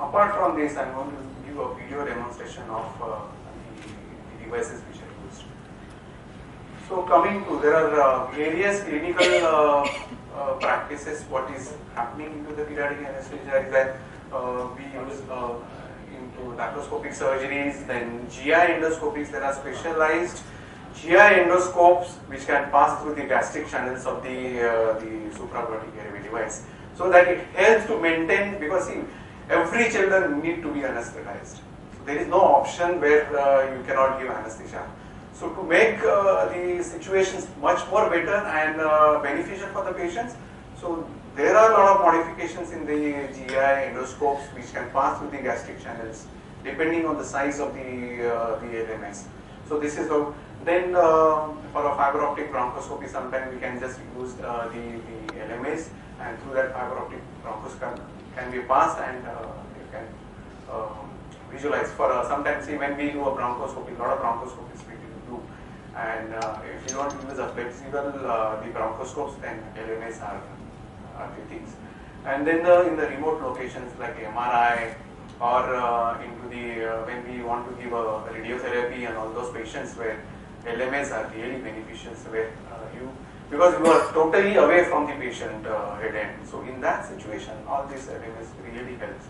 apart from this, I'm going to give a video demonstration of the devices which are used. So coming to, there are various clinical practices. What is happening into the pediatric anesthesia is that we use into laparoscopic surgeries, then GI endoscopics. There are specialized GI endoscopes which can pass through the gastric channels of the supraglottic airway device, so that it helps to maintain, because see, every children need to be anesthetized. So there is no option where you cannot give anesthesia. So to make the situations much more better and beneficial for the patients, so there are a lot of modifications in the GI endoscopes which can pass through the gastric channels depending on the size of the LMS. So this is how. Then for a fiber optic bronchoscopy, sometimes we can just use the LMS, and through that fiber optic bronchoscopy can be passed, and you can visualize. For sometimes, see, when we do a bronchoscopy, a lot of bronchoscopies we do, and if you want to use a flexible the bronchoscopes, then LMS are the things. And then in the remote locations like MRI, or into the when we want to give a radiotherapy and all those patients where LMS are really beneficial, where because you are totally away from the patient head end. So in that situation, all this LMS really helps.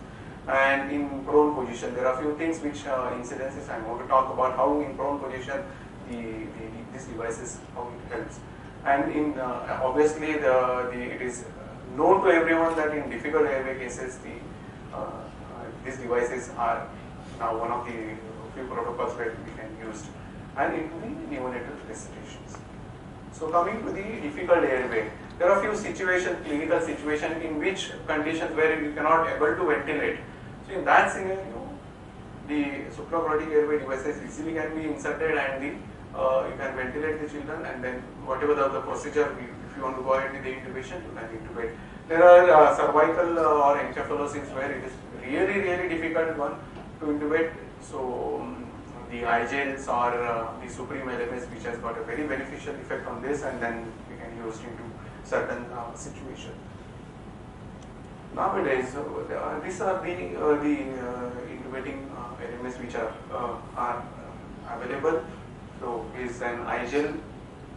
And in prone position, there are a few things which incidences I'm going to talk about, how in prone position these devices, how it helps. And in obviously it is known to everyone that in difficult airway cases, these devices are now one of the few protocols where we can use, and into the neonatal resuscitations. So coming to the difficult airway, there are a few situations, clinical situations in which conditions where you cannot able to ventilate. So in that scenario, the supraglottic airway devices easily can be inserted, and you can ventilate the children, and then whatever the procedure, if you want to go ahead with the intubation, you can intubate. There are cervical or encephalosis where it is really difficult one to intubate. So the iGels or the Supreme LMS, which has got a very beneficial effect on this, and then we can use it into certain situations. Nowadays, these are the intubating LMS which are available. So is an iGel,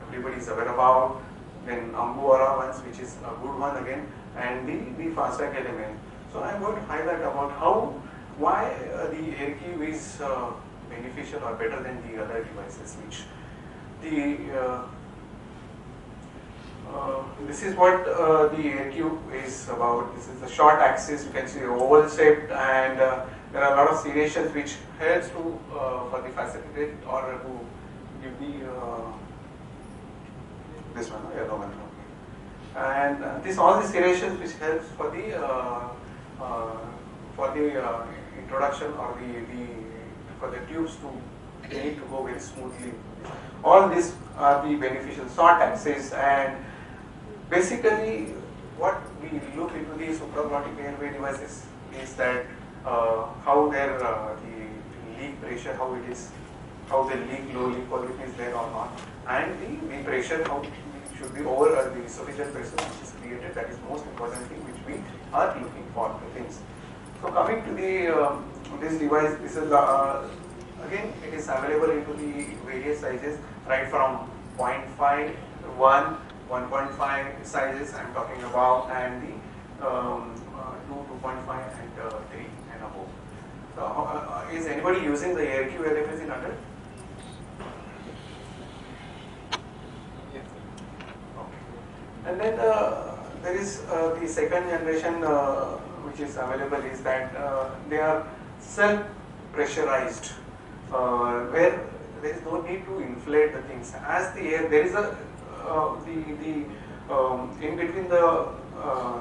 everybody is aware about. Then Ambu ones, which is a good one again, and the FastTrack LMS. So I am going to highlight about why the AirQ is beneficial or better than the other devices, which this is what the AirQ is about. This is the short axis, you can see oval shaped, and there are a lot of serrations which helps to for the facilitate or to give the this one, yellow one. And all the serrations which helps for the introduction or for the tubes to need to go very smoothly. All these are the beneficial short axis, and basically what we look into the supraglottic airway devices is that how their the leak pressure, how it is, how the leak low leak quality is there or not, and the pressure, how it should be over the sufficient pressure which is created. That is most important thing which we are looking for the things. So coming to the this device, this is again it is available into the various sizes, right from 0.5, 1, 1.5 sizes I am talking about, and the 2, 2.5 and 3 and above. So is anybody using the AirQ LMS in adult? Yes. Okay. And then there is the second generation which is available is that they are self-pressurized, where there is no need to inflate the things. As the air, there is a in between the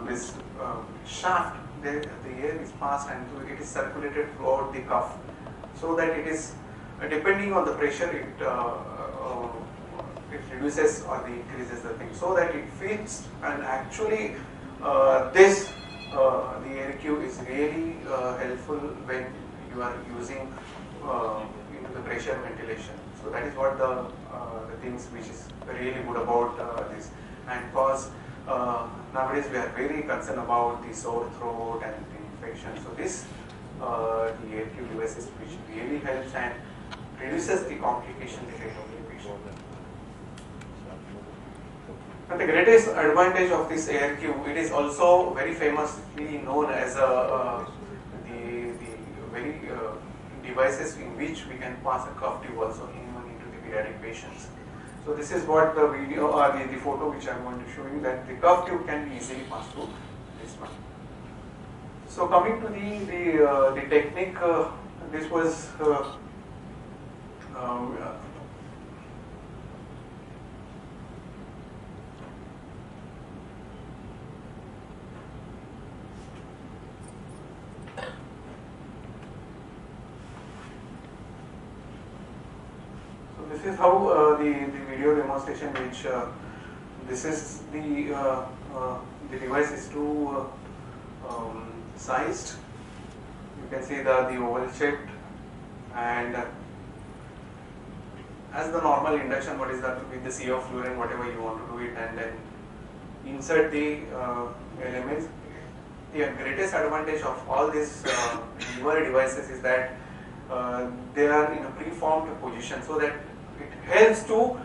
this shaft, the air is passed and it is circulated throughout the cuff, so that it is depending on the pressure it reduces or increases the thing, so that it fits. And actually the AirQ is really helpful when you are using into the pressure ventilation. So that is what the things which is really good about this. And because nowadays we are very concerned about the sore throat and the infection, so this the AirQ devices, which really helps and reduces the complication rate of the patient. And the greatest advantage of this AirQ, it is also very famously known as the very devices in which we can pass a cuff tube also even into the pediatric patients. So this is what the video or the photo which I am going to show you, that the cuff tube can be easily passed through this one. So coming to the technique, this was this is how the video demonstration, which this is the device is too sized. You can see the oval shaped, and as the normal induction, what is that with the sevoflurane, whatever you want to do it, and then insert the elements. The greatest advantage of all these newer devices is that they are in a preformed position, so that it helps to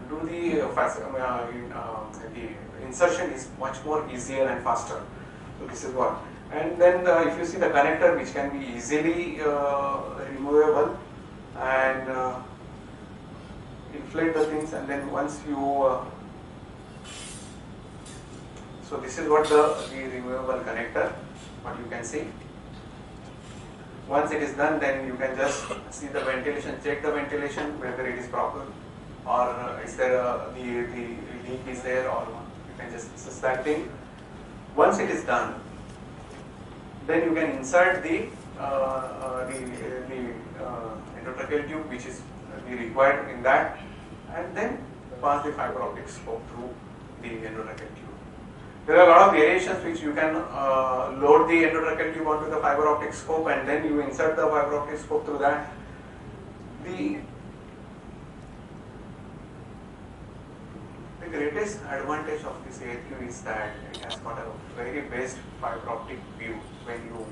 do the insertion is much more easier and faster. So this is what. And then if you see the connector, which can be easily removable, and inflate the things, and then once you so this is what the removable connector, what you can see. Once it is done, then you can just see the ventilation, check the ventilation, whether it is proper, or is there the leak is there, or you can just assess that thing. Once it is done, then you can insert the endotracheal tube, which is required in that, and then pass the fiber optic scope through the endotracheal tube. There are a lot of variations which you can load the endotracheal tube onto the fiber optic scope, and then you insert the fiber optic scope through that. The greatest advantage of this AirQ is that it has got a very best fiber optic view when you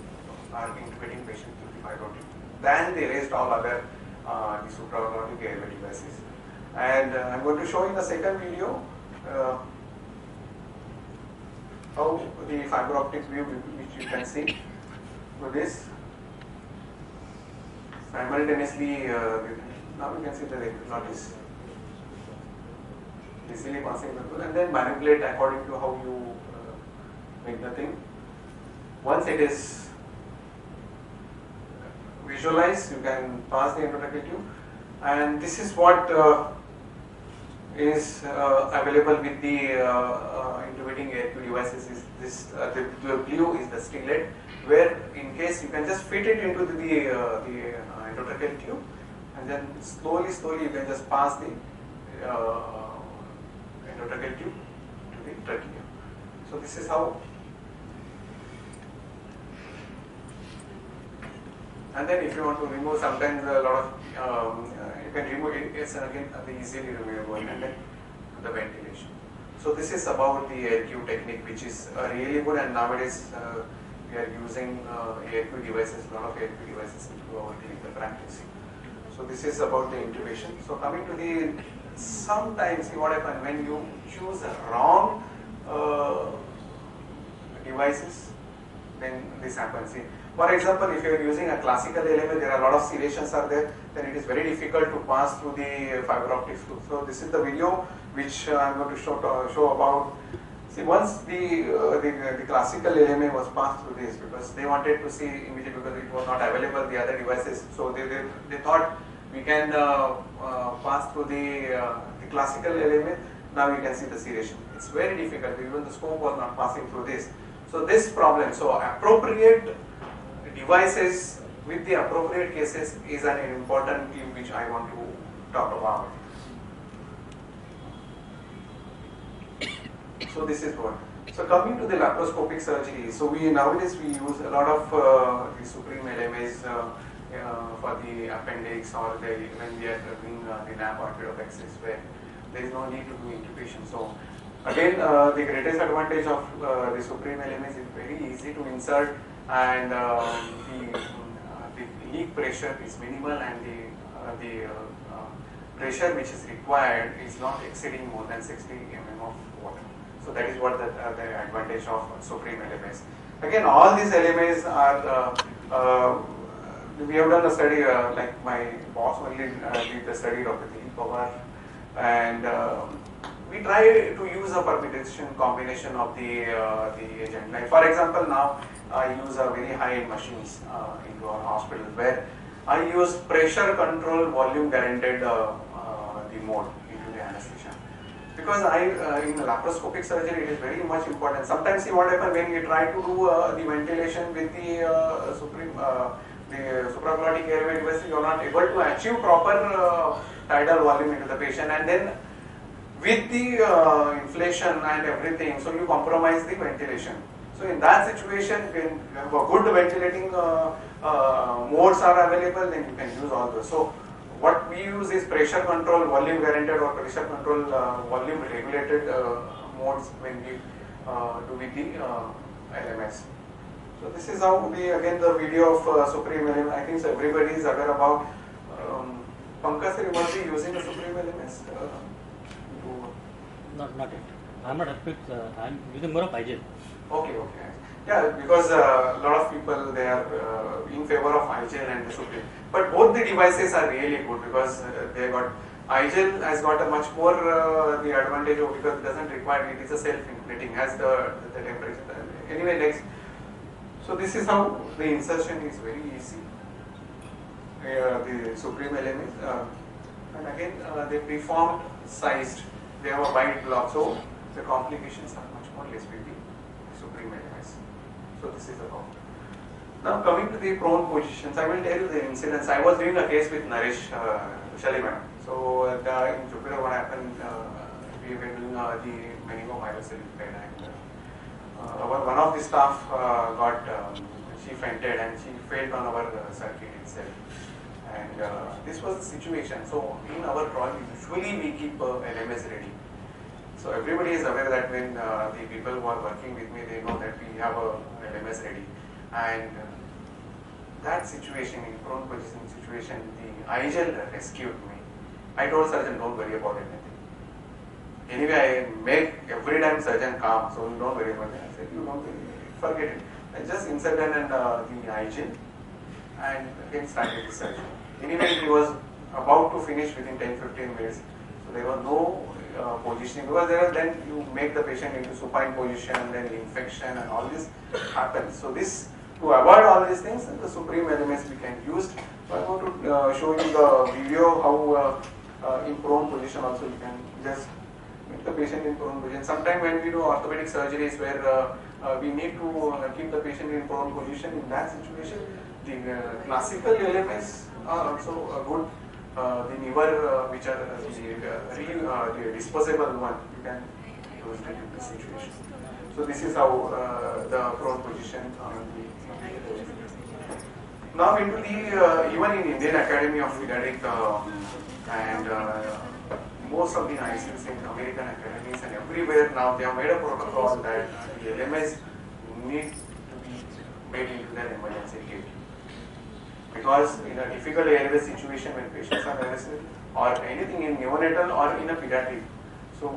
are intubating patients through the fiber optic than the rest all other the supraorganic airway devices. And I'm going to show in the second video how the fiber optic view, which you can see with this simultaneously. Now you can see the knot is easily passing through, and then manipulate according to how you make the thing. Once it is visualized, you can pass the endotracheal tube, and this is what is available with the intubating AirQ devices. Is this the blue is the stinglet, where in case you can just fit it into the endotracheal tube, and then slowly you can just pass the endotracheal tube to the trachea. So this is how. And then if you want to remove, sometimes a lot of you can remove it. It's again easily removable, and then the ventilation. So this is about the AirQ technique, which is really good, and nowadays we are using AirQ devices, a lot of AirQ devices into our clinical practice. So this is about the intubation. So coming to the, sometimes what happens when you choose a wrong devices, then this happens. See, for example, if you are using a classical LMA, there are a lot of serrations are there, then it is very difficult to pass through the fiber optic tube. So this is the video which I am going to show about. See, once the classical LMA was passed through this, because they wanted to see immediately, because it was not available the other devices. So they thought we can pass through the classical LMA. Now you can see the serration. It's very difficult. Even the scope was not passing through this. So this problem. So appropriate devices with the appropriate cases is an important thing which I want to talk about. So this is what. So coming to the laparoscopic surgery, so nowadays we use a lot of the Supreme LMAs for the appendix, or when we are doing the lap orthopedics, where there is no need to do intubation. So again, the greatest advantage of the Supreme LMAs is very easy to insert, and the leak pressure is minimal, and the pressure which is required is not exceeding more than 60 mm of water. So that is what the advantage of Supreme LMS. Again, all these LMS are, we have done a study, like my boss only did the study, Dr. Dilip Pawar, and we try to use a permutation combination of the agent. Like for example, now I use a very high-end machines into our hospitals where I use pressure control volume guaranteed the mode into the anesthesia. Because in laparoscopic surgery it is very much important. Sometimes see what happens when we try to do the ventilation with the supraglottic airway device, you are not able to achieve proper tidal volume into the patient, and then with the inflation and everything, so you compromise the ventilation. So in that situation, when you have a good ventilating modes are available, then you can use all those. So what we use is pressure control, volume guaranteed, or pressure control, volume regulated modes when we do with the LMS. So this is how again the video of Supreme LMS. I think so everybody is aware about. Pankaj, you must be using the Supreme LMS. Not yet. I'm not equipped. I'm using more of IGEL. Okay. Yeah, because a lot of people, they are in favor of IGEL and the Supreme. But both the devices are really good because they got IGEL has got a much more the advantage of, because it doesn't require, it is a self-inflating, has the temperature. Anyway, next. So this is how the insertion is very easy. The Supreme LMS, and again they preformed sized. They have a wide block, so the complications are much more less with the Supreme LMS. So this is about. Now coming to the prone positions, I will tell you the incidents. I was doing a case with Naresh Shaliman. So in Jupiter, what happened? We were doing the meningomyelocele and one of the staff she fainted and she failed on our circuit itself. And this was the situation. So in our trial, usually we keep LMS ready. So everybody is aware that when the people who are working with me, they know that we have a LMS ready. And that situation, in prone position situation, the IGEL rescued me. I told surgeon, don't worry about anything. Anyway, I make every time surgeon calm, so you don't worry about it. I said, you don't forget it. I just inserted the IGEL and again started the surgery. Anyway, he was about to finish within 10-15 minutes. So there was no positioning, because then you make the patient into supine position, then infection and all this happens. So this, to avoid all these things, the Supreme LMS we can use. So I want to show you the video how in prone position also you can just make the patient in prone position. Sometimes when we do orthopedic surgeries where we need to keep the patient in prone position, in that situation, the classical LMS are also good. The newer, which are the disposable one, you can use it in this situation. So this is how the prone position. Now into the even in Indian Academy of Pediatric and most of the ICUs in American academies and everywhere now, they have made a protocol that the LMS need to be made into their emergency kit. Because in a difficult airway situation when patients are arrested or anything in neonatal or in a pediatric, so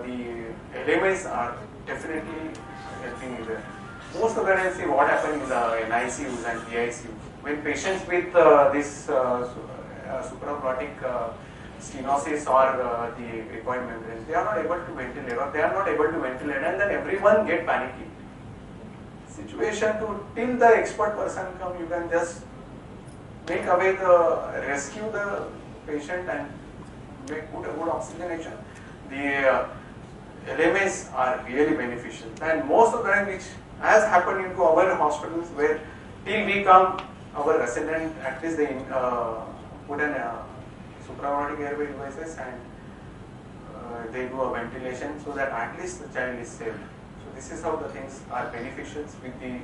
the LMS are definitely helping in there. Most of the time, see what happens in the NICUs and PICUs. When patients with this supraglottic stenosis or the required membranes, they are not able to ventilate or they are not able to ventilate, and then everyone get panicky. Situation to till the expert person come, you can just make away rescue the patient and put a good oxygenation. The LMS are really beneficial, and most of the time, which has happened into our hospitals, where till we come, our resident at least they put an supraglottic airway devices and they do a ventilation so that at least the child is saved. So this is how the things are beneficial with the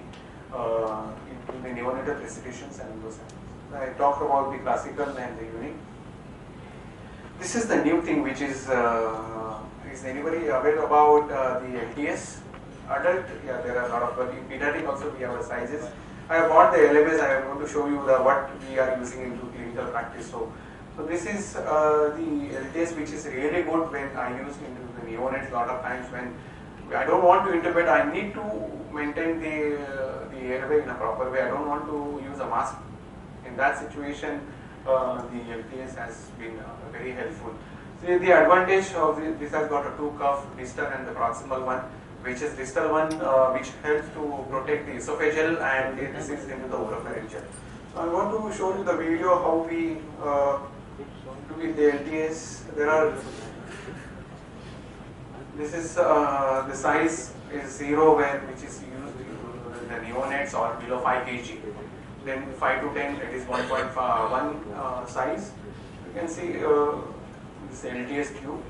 in the neonatal resuscitations and those things. I talked about the classical and the unique. This is the new thing, which is anybody aware about the LTS? adult, yeah, there are a lot of, but in pediatric also we have the sizes. I have bought the LMS. I am going to show you what we are using into clinical practice. So this is the LTS, which is really good when I use into the neonates. A lot of times when I don't want to intubate, I need to maintain the airway in a proper way. I don't want to use a mask. In that situation, the LTS has been very helpful. So the advantage of this has got a two cuff, distal and the proximal one, which is distal one, which helps to protect the esophageal, and this is into the oropharyngeal. So I want to show you the video how we do with the LTS. There are, this is the size is 0, which is used in the neonates or below 5 kg. Then 5 to 10, it is 1.1 size. You can see this LTS tube.